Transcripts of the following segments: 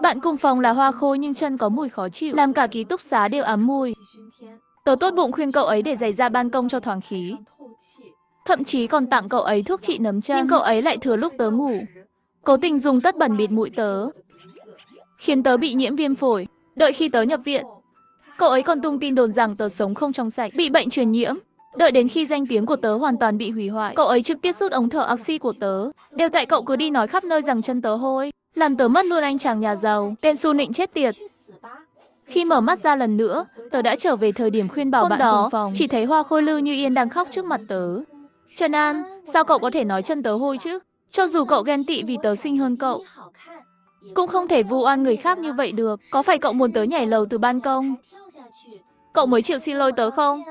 Bạn cùng phòng là Hoa Khôi nhưng chân có mùi khó chịu, làm cả ký túc xá đều ám mùi. Tớ tốt bụng khuyên cậu ấy để giày ra ban công cho thoáng khí. Thậm chí còn tặng cậu ấy thuốc trị nấm chân, nhưng cậu ấy lại thừa lúc tớ ngủ. Cố tình dùng tất bẩn bịt mũi tớ, khiến tớ bị nhiễm viêm phổi. Đợi khi tớ nhập viện, cậu ấy còn tung tin đồn rằng tớ sống không trong sạch, bị bệnh truyền nhiễm. Đợi đến khi danh tiếng của tớ hoàn toàn bị hủy hoại, cậu ấy trực tiếp rút ống thở oxy của tớ. Đều tại cậu cứ đi nói khắp nơi rằng chân tớ hôi, làm tớ mất luôn anh chàng nhà giàu, tên su nịnh chết tiệt. Khi mở mắt ra lần nữa, tớ đã trở về thời điểm khuyên bảo Hôm bạn đó, cùng phòng. Chỉ thấy Hoa Khôi Lưu Như Yên đang khóc trước mặt tớ. Trần An, sao cậu có thể nói chân tớ hôi chứ? Cho dù cậu ghen tị vì tớ xinh hơn cậu, cũng không thể vu oan người khác như vậy được. Có phải cậu muốn tớ nhảy lầu từ ban công? Cậu mới chịu xin lỗi tớ không?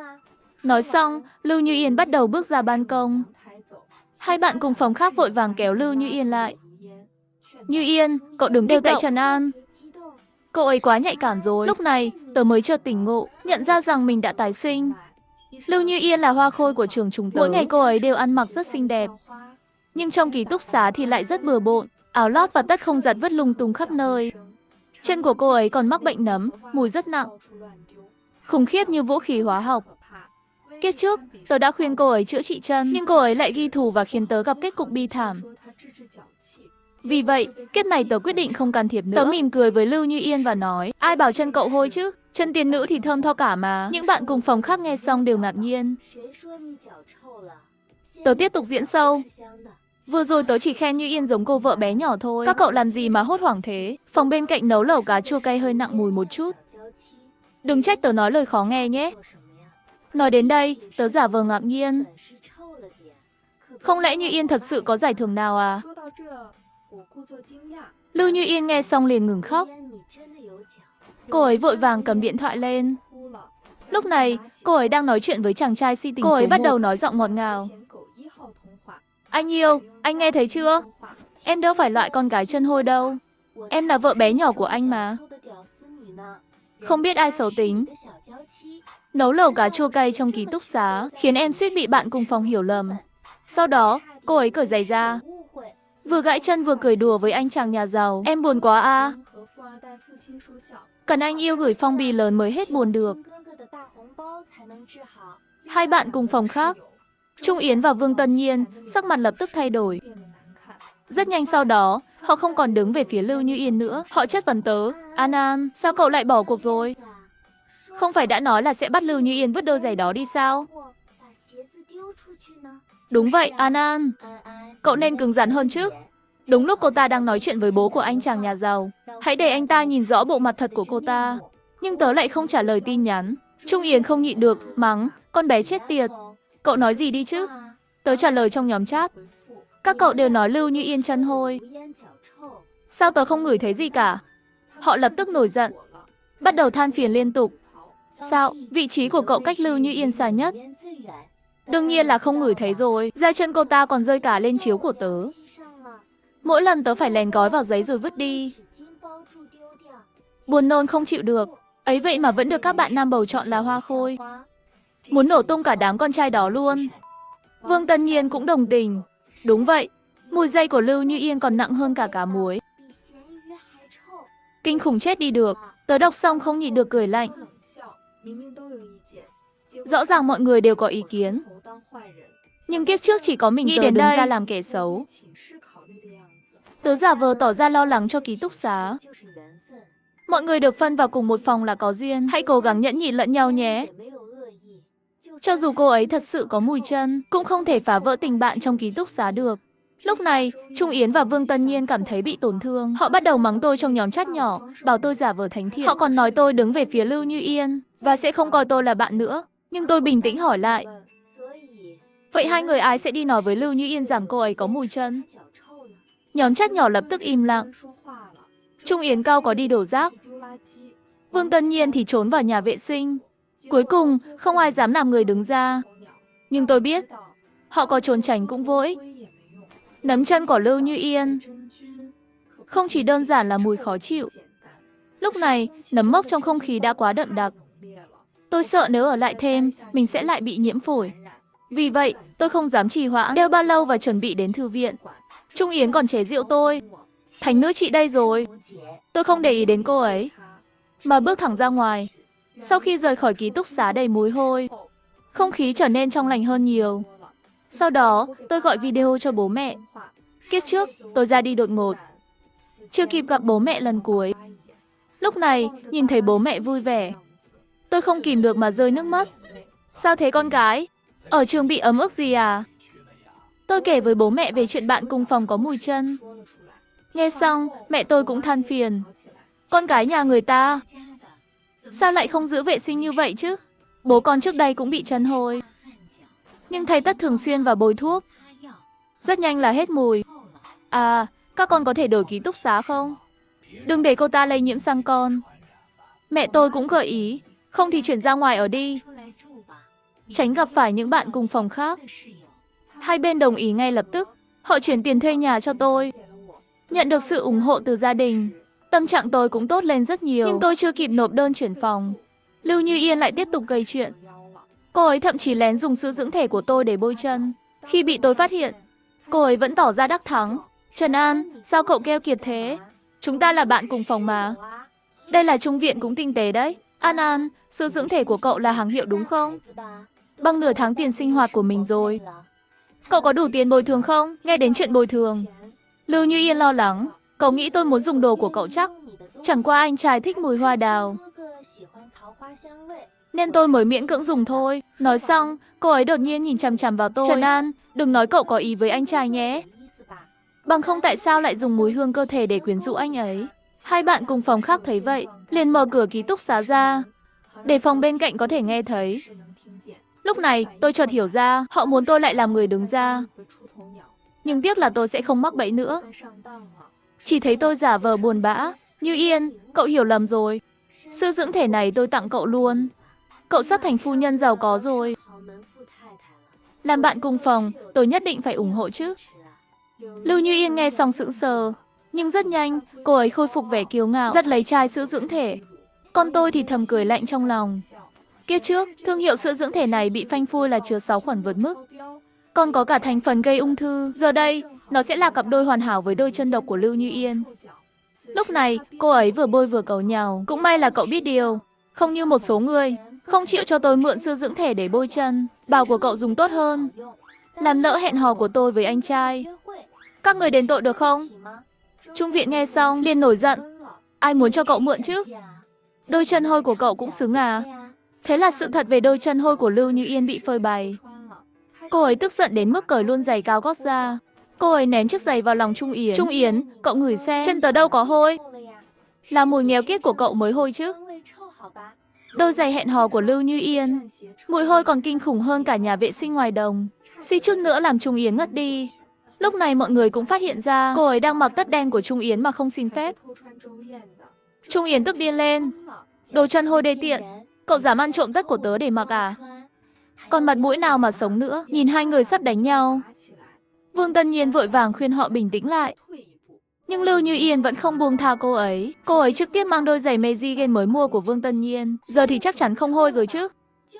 Nói xong, Lưu Như Yên bắt đầu bước ra ban công. Hai bạn cùng phòng khác vội vàng kéo Lưu Như Yên lại. Như Yên, cậu đừng kêu tại Trần An. Cậu ấy quá nhạy cảm rồi. Lúc này, tớ mới chợt tỉnh ngộ, nhận ra rằng mình đã tái sinh. Lưu Như Yên là Hoa Khôi của trường chúng tớ. Mỗi ngày cô ấy đều ăn mặc rất xinh đẹp, nhưng trong ký túc xá thì lại rất bừa bộn. Áo lót và tất không giặt vứt lung tung khắp nơi. Chân của cô ấy còn mắc bệnh nấm, mùi rất nặng, khủng khiếp như vũ khí hóa học. Kiếp trước, tớ đã khuyên cô ấy chữa trị chân, nhưng cô ấy lại ghi thù và khiến tớ gặp kết cục bi thảm. Vì vậy, kiếp này tớ quyết định không can thiệp nữa. Tớ mỉm cười với Lưu Như Yên và nói, ai bảo chân cậu hôi chứ? Chân tiên nữ thì thơm tho cả mà. Những bạn cùng phòng khác nghe xong đều ngạc nhiên. Tớ tiếp tục diễn sâu. Vừa rồi tớ chỉ khen Như Yên giống cô vợ bé nhỏ thôi. Các cậu làm gì mà hốt hoảng thế? Phòng bên cạnh nấu lẩu cá chua cay hơi nặng mùi một chút. Đừng trách tớ nói lời khó nghe nhé. Nói đến đây, tớ giả vờ ngạc nhiên. Không lẽ Như Yên thật sự có giải thưởng nào à? Lưu Như Yên nghe xong liền ngừng khóc. Cô ấy vội vàng cầm điện thoại lên. Lúc này, cô ấy đang nói chuyện với chàng trai si tình số 1. Cô ấy bắt đầu nói giọng ngọt ngào. Anh yêu, anh nghe thấy chưa? Em đâu phải loại con gái chân hôi đâu. Em là vợ bé nhỏ của anh mà. Không biết ai xấu tính. Nấu lẩu cá chua cay trong ký túc xá, khiến em suýt bị bạn cùng phòng hiểu lầm. Sau đó, cô ấy cởi giày ra. Vừa gãi chân vừa cười đùa với anh chàng nhà giàu. Em buồn quá à? Cần anh yêu gửi phong bì lớn mới hết buồn được. Hai bạn cùng phòng khác, Trung Yến và Vương Tân Nhiên, sắc mặt lập tức thay đổi. Rất nhanh sau đó, họ không còn đứng về phía Lưu Như Yên nữa. Họ chất vấn tớ, An, sao cậu lại bỏ cuộc rồi? Không phải đã nói là sẽ bắt Lưu Như Yên vứt đôi giày đó đi sao? Đúng vậy, An, cậu nên cứng rắn hơn chứ. Đúng lúc cô ta đang nói chuyện với bố của anh chàng nhà giàu. Hãy để anh ta nhìn rõ bộ mặt thật của cô ta. Nhưng tớ lại không trả lời tin nhắn. Trung Yến không nhịn được, mắng, con bé chết tiệt. Cậu nói gì đi chứ? Tớ trả lời trong nhóm chat. Các cậu đều nói Lưu Như Yên chân hôi. Sao tớ không ngửi thấy gì cả? Họ lập tức nổi giận, bắt đầu than phiền liên tục. Sao? Vị trí của cậu cách Lưu Như Yên xa nhất. Đương nhiên là không ngửi thấy rồi. Da chân cô ta còn rơi cả lên chiếu của tớ. Mỗi lần tớ phải lén gói vào giấy rồi vứt đi. Buồn nôn không chịu được. Ấy vậy mà vẫn được các bạn nam bầu chọn là Hoa Khôi. Muốn nổ tung cả đám con trai đó luôn. Vương Tân Nhiên cũng đồng tình. Đúng vậy, mùi giày của Lưu Như Yên còn nặng hơn cả cá muối. Kinh khủng chết đi được. Tớ đọc xong không nhịn được cười lạnh. Rõ ràng mọi người đều có ý kiến. Nhưng kiếp trước chỉ có mình tớ đứng ra làm kẻ xấu. Tớ giả vờ tỏ ra lo lắng cho ký túc xá. Mọi người được phân vào cùng một phòng là có duyên. Hãy cố gắng nhẫn nhịn lẫn nhau nhé. Cho dù cô ấy thật sự có mùi chân, cũng không thể phá vỡ tình bạn trong ký túc xá được. Lúc này, Trung Yến và Vương Tân Nhiên cảm thấy bị tổn thương. Họ bắt đầu mắng tôi trong nhóm chat nhỏ, bảo tôi giả vờ thánh thiện. Họ còn nói tôi đứng về phía Lưu Như Yên và sẽ không coi tôi là bạn nữa. Nhưng tôi bình tĩnh hỏi lại. Vậy hai người ai sẽ đi nói với Lưu Như Yên rằng cô ấy có mùi chân? Nhóm chat nhỏ lập tức im lặng. Trung Yến cao có đi đổ rác. Vương Tân Nhiên thì trốn vào nhà vệ sinh. Cuối cùng, không ai dám làm người đứng ra. Nhưng tôi biết, họ có trốn tránh cũng vô ích. Nấm chân của Lưu Như Yên không chỉ đơn giản là mùi khó chịu. Lúc này, nấm mốc trong không khí đã quá đậm đặc. Tôi sợ nếu ở lại thêm, mình sẽ lại bị nhiễm phổi. Vì vậy, tôi không dám trì hoãn, đeo ba lô và chuẩn bị đến thư viện. Trung Yến còn chế giễu tôi. Thành nữ chị đây rồi. Tôi không để ý đến cô ấy, mà bước thẳng ra ngoài. Sau khi rời khỏi ký túc xá đầy mùi hôi, không khí trở nên trong lành hơn nhiều. Sau đó, tôi gọi video cho bố mẹ. Kiếp trước, tôi ra đi đột ngột, chưa kịp gặp bố mẹ lần cuối. Lúc này, nhìn thấy bố mẹ vui vẻ, tôi không kìm được mà rơi nước mắt. Sao thế con gái? Ở trường bị ấm ức gì à? Tôi kể với bố mẹ về chuyện bạn cùng phòng có mùi chân. Nghe xong, mẹ tôi cũng than phiền. Con gái nhà người ta, sao lại không giữ vệ sinh như vậy chứ? Bố con trước đây cũng bị chân hôi, nhưng thầy tất thường xuyên vào bôi thuốc. Rất nhanh là hết mùi. À, các con có thể đổi ký túc xá không? Đừng để cô ta lây nhiễm sang con. Mẹ tôi cũng gợi ý, không thì chuyển ra ngoài ở đi, tránh gặp phải những bạn cùng phòng khác. Hai bên đồng ý ngay lập tức. Họ chuyển tiền thuê nhà cho tôi. Nhận được sự ủng hộ từ gia đình, tâm trạng tôi cũng tốt lên rất nhiều. Nhưng tôi chưa kịp nộp đơn chuyển phòng, Lưu Như Yên lại tiếp tục gây chuyện. Cô ấy thậm chí lén dùng sữa dưỡng thể của tôi để bôi chân. Khi bị tôi phát hiện, cô ấy vẫn tỏ ra đắc thắng. Trần An, sao cậu keo kiệt thế? Chúng ta là bạn cùng phòng mà. Đây là trung viện cũng tinh tế đấy. An An, sữa dưỡng thể của cậu là hàng hiệu đúng không? Bằng nửa tháng tiền sinh hoạt của mình rồi. Cậu có đủ tiền bồi thường không? Nghe đến chuyện bồi thường, Lưu Như Yên lo lắng. Cậu nghĩ tôi muốn dùng đồ của cậu chắc? Chẳng qua anh trai thích mùi hoa đào, nên tôi mới miễn cưỡng dùng thôi. Nói xong, cô ấy đột nhiên nhìn chằm chằm vào tôi. Trần An, đừng nói cậu có ý với anh trai nhé. Bằng không tại sao lại dùng mùi hương cơ thể để quyến rũ anh ấy? Hai bạn cùng phòng khác thấy vậy, liền mở cửa ký túc xá ra, để phòng bên cạnh có thể nghe thấy. Lúc này, tôi chợt hiểu ra, họ muốn tôi lại làm người đứng ra. Nhưng tiếc là tôi sẽ không mắc bẫy nữa. Chỉ thấy tôi giả vờ buồn bã. Như Yên, cậu hiểu lầm rồi. Sữa dưỡng thể này tôi tặng cậu luôn. Cậu sắp thành phu nhân giàu có rồi. Làm bạn cùng phòng, tôi nhất định phải ủng hộ chứ. Lưu Như Yên nghe xong sững sờ. Nhưng rất nhanh, cô ấy khôi phục vẻ kiêu ngạo, dắt lấy chai sữa dưỡng thể. Còn tôi thì thầm cười lạnh trong lòng. Kiếp trước, thương hiệu sữa dưỡng thể này bị phanh phui là chứa 6 khuẩn vượt mức, còn có cả thành phần gây ung thư. Giờ đây, nó sẽ là cặp đôi hoàn hảo với đôi chân độc của Lưu Như Yên. Lúc này, cô ấy vừa bôi vừa càu nhàu. Cũng may là cậu biết điều, không như một số người, không chịu cho tôi mượn sữa dưỡng thể để bôi chân, bảo của cậu dùng tốt hơn, làm lỡ hẹn hò của tôi với anh trai. Các người đền tội được không? Trung viện nghe xong, liền nổi giận. Ai muốn cho cậu mượn chứ? Đôi chân hôi của cậu cũng xứng à? Thế là sự thật về đôi chân hôi của Lưu Như Yên bị phơi bày. Cô ấy tức giận đến mức cởi luôn giày cao gót ra. Cô ấy ném chiếc giày vào lòng Trung Yến. Trung Yến, cậu ngửi xem, chân tớ đâu có hôi. Là mùi nghèo kiết của cậu mới hôi chứ. Đôi giày hẹn hò của Lưu Như Yên, mùi hôi còn kinh khủng hơn cả nhà vệ sinh ngoài đồng. Suýt chút nữa làm Trung Yến ngất đi. Lúc này mọi người cũng phát hiện ra cô ấy đang mặc tất đen của Trung Yến mà không xin phép. Trung Yến tức điên lên. Đồ chân hôi đê tiện, cậu dám ăn trộm tất của tớ để mặc à? Còn mặt mũi nào mà sống nữa? Nhìn hai người sắp đánh nhau, Vương Tân Nhiên vội vàng khuyên họ bình tĩnh lại. Nhưng Lưu Như Yên vẫn không buông tha cô ấy. Cô ấy trực tiếp mang đôi giày Meiji Gen mới mua của Vương Tân Nhiên. Giờ thì chắc chắn không hôi rồi chứ.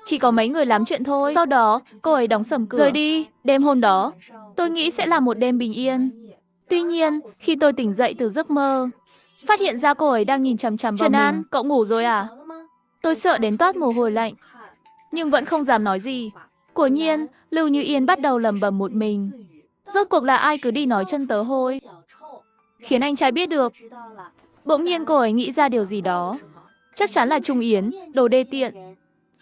Chỉ có mấy người lắm chuyện thôi. Sau đó, cô ấy đóng sầm cửa rời đi. Đêm hôm đó, tôi nghĩ sẽ là một đêm bình yên. Tuy nhiên, khi tôi tỉnh dậy từ giấc mơ, phát hiện ra cô ấy đang nhìn chằm chằm vào mình. Trần An, cậu ngủ rồi à? Tôi sợ đến toát mồ hôi lạnh, nhưng vẫn không dám nói gì. Quả nhiên, Lưu Như Yên bắt đầu lẩm bẩm một mình. Rốt cuộc là ai cứ đi nói chân tớ hôi, khiến anh trai biết được. Bỗng nhiên cô ấy nghĩ ra điều gì đó. Chắc chắn là Trung Yến, đồ đê tiện,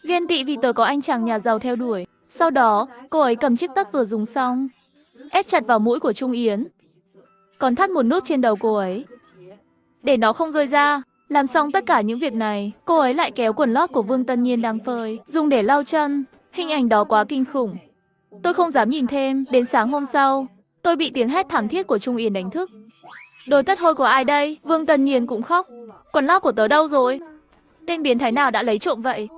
ghen tị vì tớ có anh chàng nhà giàu theo đuổi. Sau đó, cô ấy cầm chiếc tất vừa dùng xong, ép chặt vào mũi của Trung Yến, còn thắt một nút trên đầu cô ấy, để nó không rơi ra. Làm xong tất cả những việc này, cô ấy lại kéo quần lót của Vương Tân Nhiên đang phơi, dùng để lau chân. Hình ảnh đó quá kinh khủng. Tôi không dám nhìn thêm. Đến sáng hôm sau, tôi bị tiếng hét thảm thiết của Trung Yến đánh thức. Đôi tất hôi của ai đây? Vương Tân Nhiên cũng khóc. Quần lót của tớ đâu rồi? Tên biến thái nào đã lấy trộm vậy?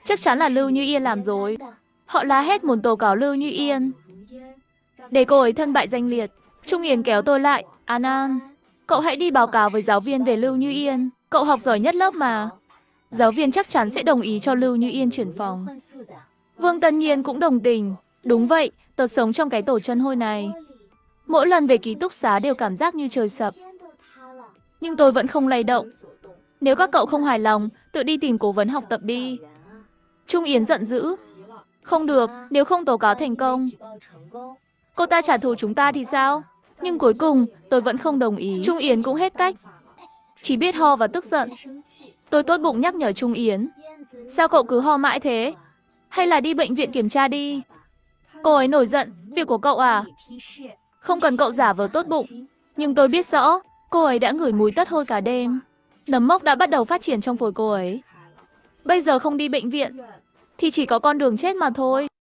Chắc chắn là Lưu Như Yên làm rồi. Họ la hét muốn tố cáo Lưu Như Yên, để cô ấy thân bại danh liệt. Trung Yến kéo tôi lại. An An, cậu hãy đi báo cáo với giáo viên về Lưu Như Yên. Cậu học giỏi nhất lớp mà. Giáo viên chắc chắn sẽ đồng ý cho Lưu Như Yên chuyển phòng. Vương Tân Nhiên cũng đồng tình. Đúng vậy, tớ sống trong cái tổ chân hôi này. Mỗi lần về ký túc xá đều cảm giác như trời sập. Nhưng tôi vẫn không lay động. Nếu các cậu không hài lòng, tự đi tìm cố vấn học tập đi. Trung Yến giận dữ. Không được, nếu không tố cáo thành công, cô ta trả thù chúng ta thì sao? Nhưng cuối cùng, tôi vẫn không đồng ý. Trung Yến cũng hết cách. Chỉ biết ho và tức giận. Tôi tốt bụng nhắc nhở Trung Yến. Sao cậu cứ ho mãi thế? Hay là đi bệnh viện kiểm tra đi. Cô ấy nổi giận, việc của cậu à? Không cần cậu giả vờ tốt bụng. Nhưng tôi biết rõ, cô ấy đã ngửi mùi tất hôi cả đêm. Nấm mốc đã bắt đầu phát triển trong phổi cô ấy. Bây giờ không đi bệnh viện, thì chỉ có con đường chết mà thôi.